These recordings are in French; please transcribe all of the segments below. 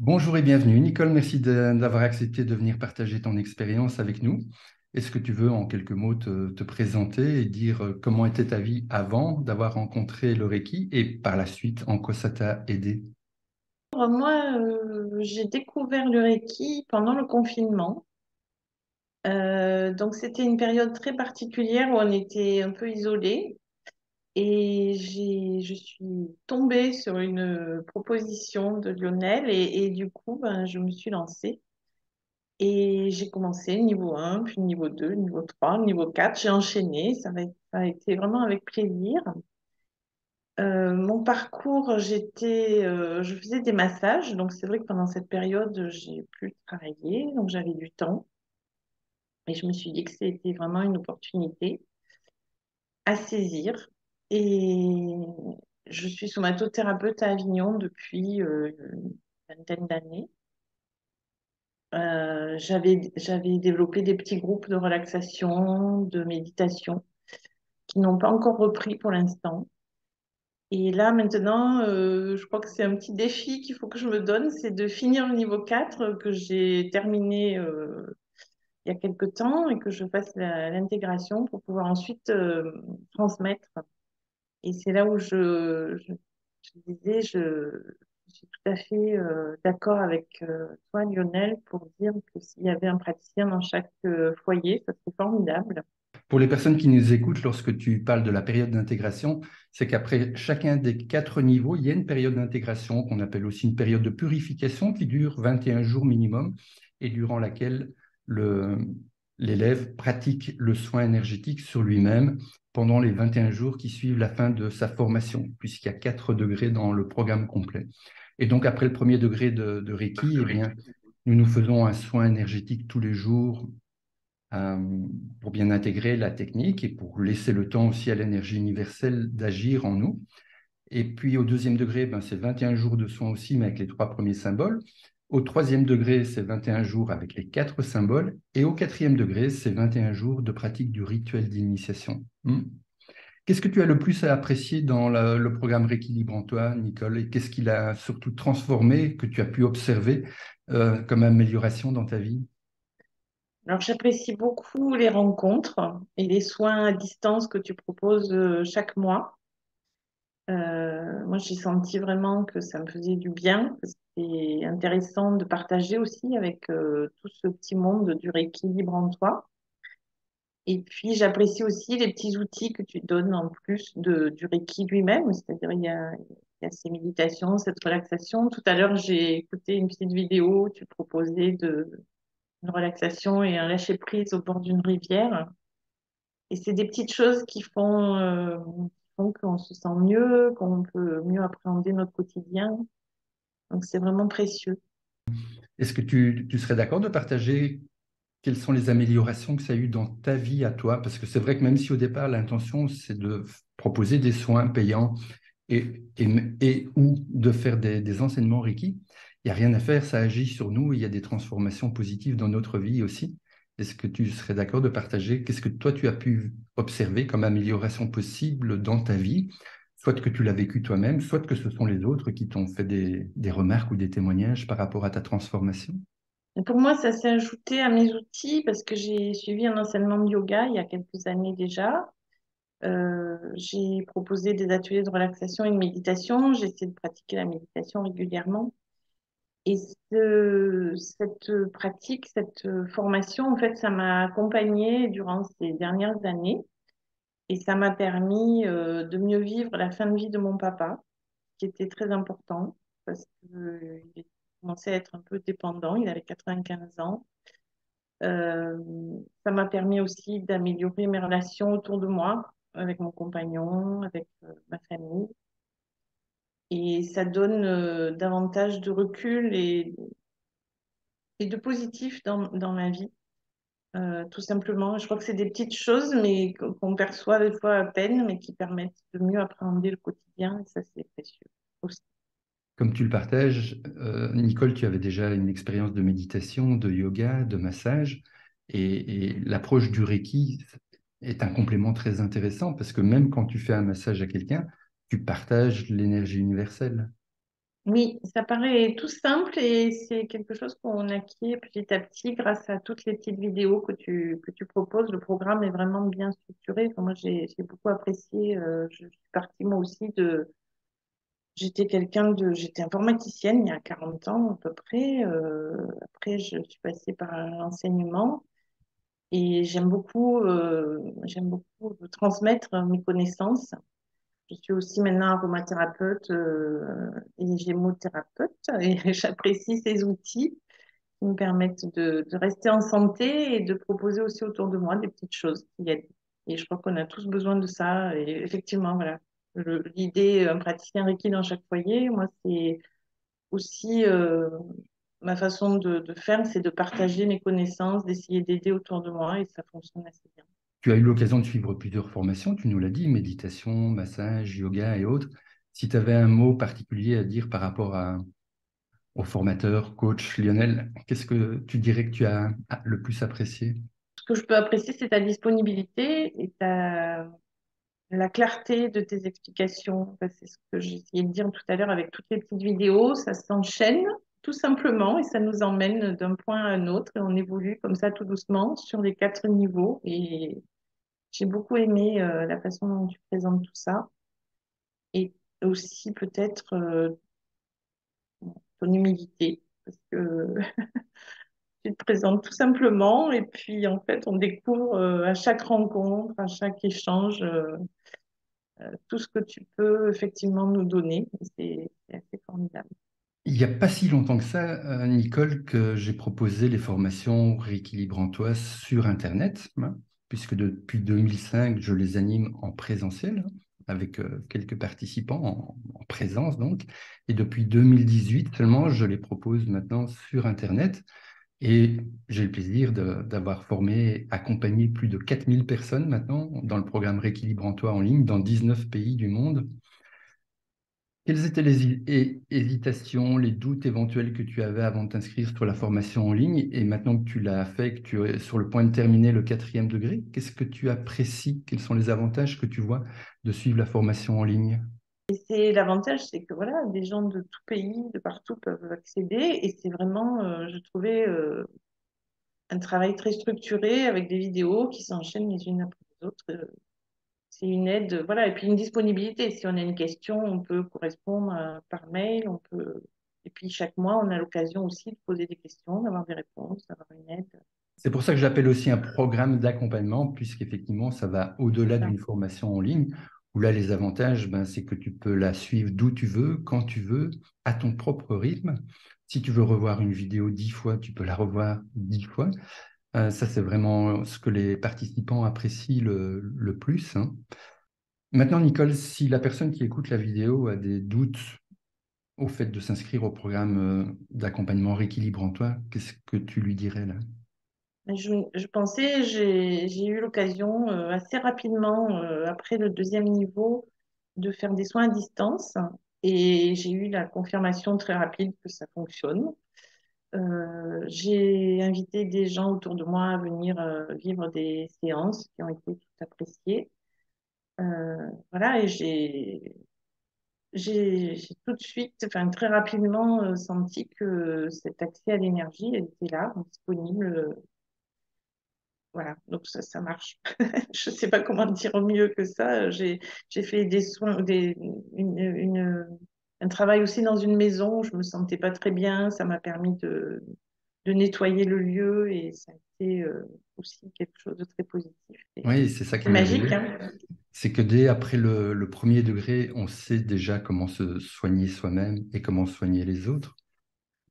Bonjour et bienvenue. Nicole, merci d'avoir accepté de venir partager ton expérience avec nous. Est-ce que tu veux en quelques mots te présenter et dire comment était ta vie avant d'avoir rencontré le Reiki et par la suite en quoi ça t'a aidé? Moi, j'ai découvert le Reiki pendant le confinement. Donc, c'était une période très particulière où on était un peu isolés. Et je suis tombée sur une proposition de Lionel et du coup, ben, je me suis lancée. Et j'ai commencé niveau un puis niveau 2 niveau 3 niveau 4. J'ai enchaîné. Ça a été vraiment avec plaisir. Mon parcours, je faisais des massages, donc c'est vrai que pendant cette période, j'ai pu travailler, donc j'avais du temps, et je me suis dit que c'était vraiment une opportunité à saisir. Et je suis somatothérapeute à Avignon depuis une vingtaine d'années. J'avais développé des petits groupes de relaxation, de méditation, qui n'ont pas encore repris pour l'instant. Et là, maintenant, je crois que c'est un petit défi qu'il faut que je me donne, c'est de finir le niveau 4 que j'ai terminé il y a quelque temps et que je fasse l'intégration pour pouvoir ensuite transmettre. Et c'est là où je disais, je suis tout à fait d'accord avec toi, Lionel, pour dire que s'il y avait un praticien dans chaque foyer, ça serait formidable. Pour les personnes qui nous écoutent, lorsque tu parles de la période d'intégration, c'est qu'après chacun des quatre niveaux, il y a une période d'intégration qu'on appelle aussi une période de purification qui dure 21 jours minimum et durant laquelle le- l'élève pratique le soin énergétique sur lui-même pendant les 21 jours qui suivent la fin de sa formation, puisqu'il y a 4 degrés dans le programme complet. Et donc, après le premier degré de Reiki, eh bien, nous faisons un soin énergétique tous les jours euh, pour bien intégrer la technique et pour laisser le temps aussi à l'énergie universelle d'agir en nous. Et puis au deuxième degré, ben, c'est 21 jours de soins aussi, mais avec les trois premiers symboles. Au troisième degré, c'est 21 jours avec les quatre symboles. Et au quatrième degré, c'est 21 jours de pratique du rituel d'initiation. Qu'est-ce que tu as le plus à apprécier dans le programme Rééquilibre en toi, Nicole? Et qu'est-ce qu'il a surtout transformé, que tu as pu observer comme amélioration dans ta vie? Alors, j'apprécie beaucoup les rencontres et les soins à distance que tu proposes chaque mois. Moi, j'ai senti vraiment que ça me faisait du bien, que c'était intéressant de partager aussi avec tout ce petit monde du rééquilibre en toi. Et puis, j'apprécie aussi les petits outils que tu donnes en plus du Reiki lui-même, c'est-à-dire il y a ces méditations, cette relaxation. Tout à l'heure, j'ai écouté une petite vidéo où tu proposais une relaxation et un lâcher-prise au bord d'une rivière. Et c'est des petites choses qui font qu'on se sent mieux, qu'on peut mieux appréhender notre quotidien. Donc, c'est vraiment précieux. Est-ce que tu serais d'accord de partager quelles sont les améliorations que ça a eu dans ta vie à toi? Parce que c'est vrai que même si au départ, l'intention, c'est de proposer des soins payants et ou de faire des enseignements Reiki, il n'y a rien à faire, ça agit sur nous, il y a des transformations positives dans notre vie aussi. Est-ce que tu serais d'accord de partager qu'est-ce que toi, tu as pu observer comme amélioration possible dans ta vie, soit que tu l'as vécu toi-même, soit que ce sont les autres qui t'ont fait des remarques ou des témoignages par rapport à ta transformation? Et pour moi, ça s'est ajouté à mes outils parce que j'ai suivi un enseignement de yoga il y a quelques années déjà. J'ai proposé des ateliers de relaxation et de méditation. J'essaie de pratiquer la méditation régulièrement. Et cette pratique, cette formation, en fait, ça m'a accompagnée durant ces dernières années et ça m'a permis de mieux vivre la fin de vie de mon papa, qui était très important parce qu'il commençait à être un peu dépendant. Il avait 95 ans. Euh, Ça m'a permis aussi d'améliorer mes relations autour de moi, avec mon compagnon, avec ma famille. Et ça donne davantage de recul et de positif dans ma vie, tout simplement. Je crois que c'est des petites choses, mais qu'on perçoit des fois à peine, mais qui permettent de mieux appréhender le quotidien. Et ça, c'est précieux aussi. Comme tu le partages, Nicole, tu avais déjà une expérience de méditation, de yoga, de massage, et l'approche du Reiki est un complément très intéressant parce que même quand tu fais un massage à quelqu'un, tu partages l'énergie universelle. Oui, ça paraît tout simple et c'est quelque chose qu'on acquiert petit à petit grâce à toutes les petites vidéos que tu proposes. Le programme est vraiment bien structuré. Enfin, moi, j'ai beaucoup apprécié. Je suis partie moi aussi j'étais informaticienne il y a 40 ans à peu près. Après, je suis passée par l'enseignement et j'aime beaucoup transmettre mes connaissances. Je suis aussi maintenant aromathérapeute et gémothérapeute et j'apprécie ces outils qui me permettent de rester en santé et de proposer aussi autour de moi des petites choses qui aident. Et je crois qu'on a tous besoin de ça. Et effectivement, voilà, l'idée, un praticien Reiki dans chaque foyer, moi, c'est aussi ma façon de faire, c'est de partager mes connaissances, d'essayer d'aider autour de moi et ça fonctionne assez bien. Tu as eu l'occasion de suivre plusieurs formations, tu nous l'as dit, méditation, massage, yoga et autres. Si tu avais un mot particulier à dire par rapport au formateur, coach Lionel, qu'est-ce que tu dirais que tu as le plus apprécié? Ce que je peux apprécier, c'est ta disponibilité et la clarté de tes explications. Enfin, c'est ce que j'ai essayé de dire tout à l'heure avec toutes les petites vidéos. Ça s'enchaîne tout simplement et ça nous emmène d'un point à un autre et on évolue comme ça tout doucement sur les 4 niveaux. Et j'ai beaucoup aimé la façon dont tu présentes tout ça et aussi peut-être ton humilité parce que tu te présentes tout simplement et puis en fait on découvre à chaque rencontre, à chaque échange. Tout ce que tu peux effectivement nous donner. C'est assez formidable. Il n'y a pas si longtemps que ça, Nicole, que j'ai proposé les formations rééquilibrantoises sur Internet, hein, puisque depuis 2005, je les anime en présentiel, hein, avec quelques participants en présence donc. Et depuis 2018 seulement, je les propose maintenant sur Internet. Et j'ai le plaisir d'avoir formé, accompagné plus de 4000 personnes maintenant dans le programme Rééquilibre-toi en ligne dans 19 pays du monde. Quelles étaient les hésitations, les doutes éventuels que tu avais avant de t'inscrire sur la formation en ligne? Et maintenant que tu l'as fait, que tu es sur le point de terminer le 4e degré, qu'est-ce que tu apprécies? Quels sont les avantages que tu vois de suivre la formation en ligne? Et c'est l'avantage, c'est que voilà, des gens de tout pays, de partout peuvent accéder. Et c'est vraiment, je trouvais, un travail très structuré avec des vidéos qui s'enchaînent les unes après les autres. C'est une aide, voilà. Et puis une disponibilité. Si on a une question, on peut correspondre par mail. On peut... Et puis chaque mois, on a l'occasion aussi de poser des questions, d'avoir des réponses, d'avoir une aide. C'est pour ça que j'appelle aussi un programme d'accompagnement, puisqu'effectivement, ça va C'est au-delà ça. d'une formation en ligne, où là, les avantages, ben, c'est que tu peux la suivre d'où tu veux, quand tu veux, à ton propre rythme. Si tu veux revoir une vidéo 10 fois, tu peux la revoir 10 fois. Ça, c'est vraiment ce que les participants apprécient le plus, hein. Maintenant, Nicole, si la personne qui écoute la vidéo a des doutes au fait de s'inscrire au programme d'accompagnement Rééquilibre en toi, qu'est-ce que tu lui dirais là? Je pensais, j'ai eu l'occasion assez rapidement, après le 2e niveau, de faire des soins à distance et j'ai eu la confirmation très rapide que ça fonctionne. J'ai invité des gens autour de moi à venir vivre des séances qui ont été tout appréciées. Voilà, et j'ai tout de suite, enfin très rapidement senti que cet accès à l'énergie était là, disponible. Voilà, donc ça marche. Je ne sais pas comment dire mieux que ça. J'ai fait des soins, un travail aussi dans une maison où je me sentais pas très bien. Ça m'a permis de nettoyer le lieu et ça a été aussi quelque chose de très positif. Oui, c'est ça qui C'est est magique, merveilleux. hein? C'est que dès après le 1er degré, on sait déjà comment se soigner soi-même et comment soigner les autres.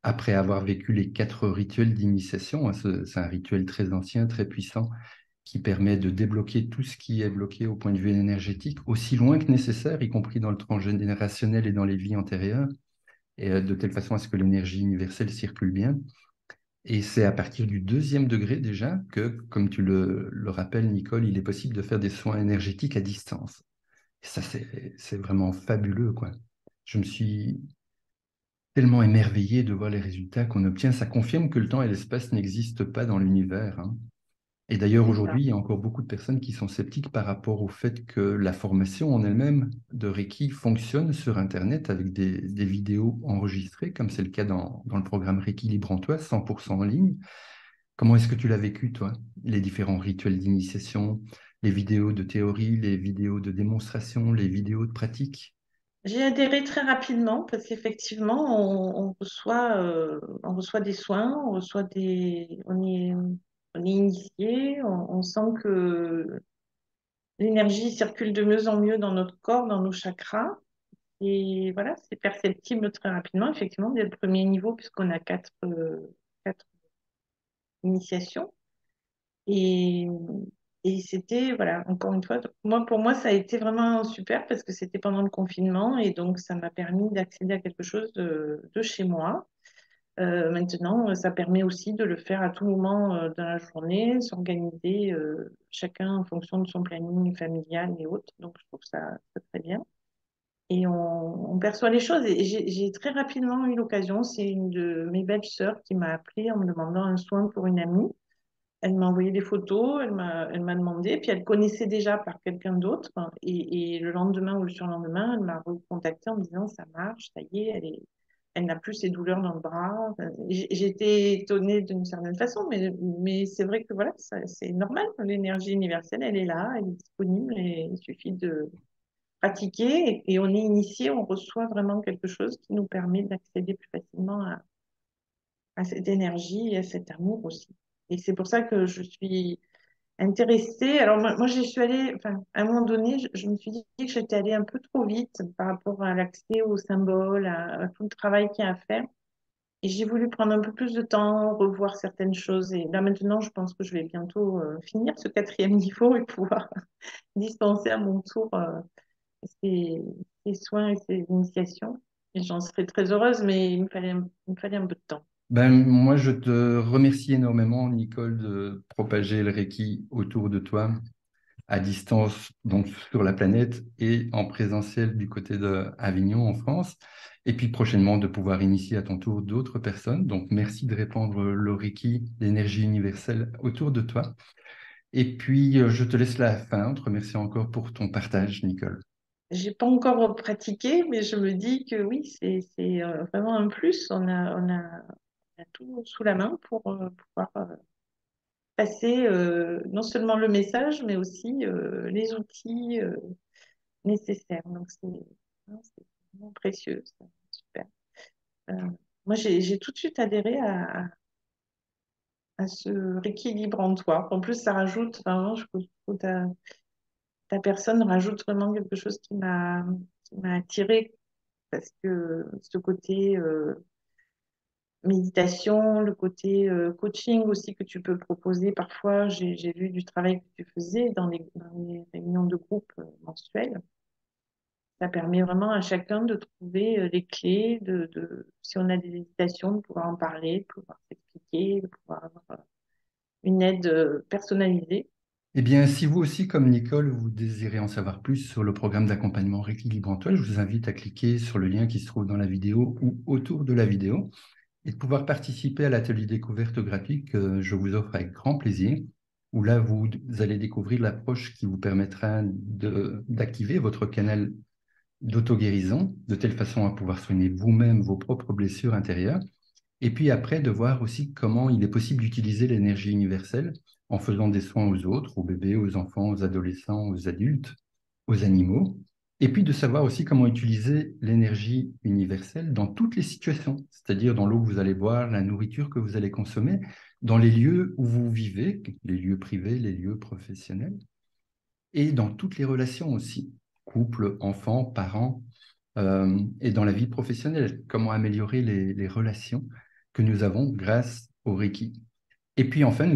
Après avoir vécu les 4 rituels d'initiation, hein, c'est un rituel très ancien, très puissant, qui permet de débloquer tout ce qui est bloqué au point de vue énergétique, aussi loin que nécessaire, y compris dans le transgénérationnel et dans les vies antérieures, et de telle façon à ce que l'énergie universelle circule bien. Et c'est à partir du 2e degré déjà que, comme tu le rappelles, Nicole, il est possible de faire des soins énergétiques à distance. Et ça, c'est vraiment fabuleux, quoi. Je me suis tellement émerveillé de voir les résultats qu'on obtient. Ça confirme que le temps et l'espace n'existent pas dans l'univers, hein. Et d'ailleurs, c'est ça. aujourd'hui, il y a encore beaucoup de personnes qui sont sceptiques par rapport au fait que la formation en elle-même de Reiki fonctionne sur Internet avec des vidéos enregistrées, comme c'est le cas dans le programme Reiki Libre en toi, 100% en ligne. Comment est-ce que tu l'as vécu, toi? Les différents rituels d'initiation, les vidéos de théorie, les vidéos de démonstration, les vidéos de pratique? J'ai adhéré très rapidement parce qu'effectivement, on reçoit des soins, on est initié, on sent que l'énergie circule de mieux en mieux dans notre corps, dans nos chakras. Et voilà, c'est perceptible très rapidement, effectivement, dès le premier niveau, puisqu'on a quatre initiations. Et, et c'était, voilà, encore une fois, pour moi, ça a été vraiment super parce que c'était pendant le confinement et donc ça m'a permis d'accéder à quelque chose de chez moi. Maintenant, ça permet aussi de le faire à tout moment dans la journée, s'organiser chacun en fonction de son planning familial et autres. Donc, je trouve ça très bien. Et on perçoit les choses. Et j'ai très rapidement eu l'occasion, c'est une de mes belles sœurs qui m'a appelé en me demandant un soin pour une amie. Elle m'a envoyé des photos, elle m'a demandé, puis elle connaissait déjà par quelqu'un d'autre. Et le lendemain ou le surlendemain, elle m'a recontacté en me disant ça marche, ça y est, elle n'a plus ses douleurs dans le bras. Enfin, j'étais étonnée d'une certaine façon, mais c'est vrai que voilà, c'est normal. L'énergie universelle, elle est là, elle est disponible et il suffit de pratiquer et on est initié, on reçoit vraiment quelque chose qui nous permet d'accéder plus facilement à cette énergie et à cet amour aussi. Et c'est pour ça que je suis intéressée. Alors moi j'y suis allée, enfin, à un moment donné, je me suis dit que j'étais allée un peu trop vite par rapport à l'accès aux symboles, à tout le travail qu'il y a à faire. Et j'ai voulu prendre un peu plus de temps, revoir certaines choses. Et là maintenant, je pense que je vais bientôt finir ce quatrième niveau et pouvoir dispenser à mon tour ces, ces soins et ces initiations. Et j'en serais très heureuse, mais il me fallait un peu de temps. Ben, moi, je te remercie énormément, Nicole, de propager le Reiki autour de toi, à distance, donc sur la planète, et en présentiel du côté de Avignon, en France. Et puis prochainement, de pouvoir initier à ton tour d'autres personnes. Donc, merci de répandre le Reiki, l'énergie universelle autour de toi. Et puis, je te laisse la fin. Te remercie encore pour ton partage, Nicole. J'ai pas encore pratiqué, mais je me dis que oui, c'est vraiment un plus. On a tout sous la main pour pouvoir passer non seulement le message, mais aussi les outils nécessaires. Donc c'est vraiment précieux, c'est super. Euh, Moi, j'ai tout de suite adhéré à ce rééquilibre en toi. En plus, ça rajoute vraiment, je trouve que ta personne rajoute vraiment quelque chose qui m'a attirée parce que ce côté méditation, le côté coaching aussi que tu peux proposer parfois, j'ai vu du travail que tu faisais dans les réunions de groupe mensuelles. Ça permet vraiment à chacun de trouver les clés, si on a des hésitations, de pouvoir en parler, de pouvoir s'expliquer, de pouvoir avoir une aide personnalisée. Eh bien, si vous aussi, comme Nicole, vous désirez en savoir plus sur le programme d'accompagnement Rééquilibre en toi, je vous invite à cliquer sur le lien qui se trouve dans la vidéo ou autour de la vidéo et de pouvoir participer à l'atelier découverte gratuit que je vous offre avec grand plaisir, où là, vous allez découvrir l'approche qui vous permettra d'activer votre canal d'auto-guérison, de telle façon à pouvoir soigner vous-même vos propres blessures intérieures. Et puis après, de voir aussi comment il est possible d'utiliser l'énergie universelle en faisant des soins aux autres, aux bébés, aux enfants, aux adolescents, aux adultes, aux animaux. Et puis de savoir aussi comment utiliser l'énergie universelle dans toutes les situations, c'est-à-dire dans l'eau que vous allez boire, la nourriture que vous allez consommer, dans les lieux où vous vivez, les lieux privés, les lieux professionnels, et dans toutes les relations aussi, couple, enfants, parents, et dans la vie professionnelle, comment améliorer les relations que nous avons grâce au Reiki. Et puis enfin,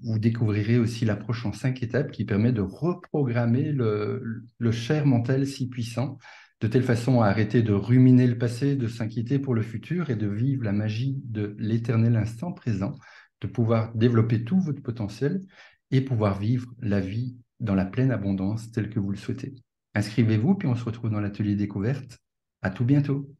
vous découvrirez aussi l'approche en 5 étapes qui permet de reprogrammer le chair mental si puissant, de telle façon à arrêter de ruminer le passé, de s'inquiéter pour le futur et de vivre la magie de l'éternel instant présent, de pouvoir développer tout votre potentiel et pouvoir vivre la vie dans la pleine abondance telle que vous le souhaitez. Inscrivez-vous, puis on se retrouve dans l'atelier découverte. À tout bientôt.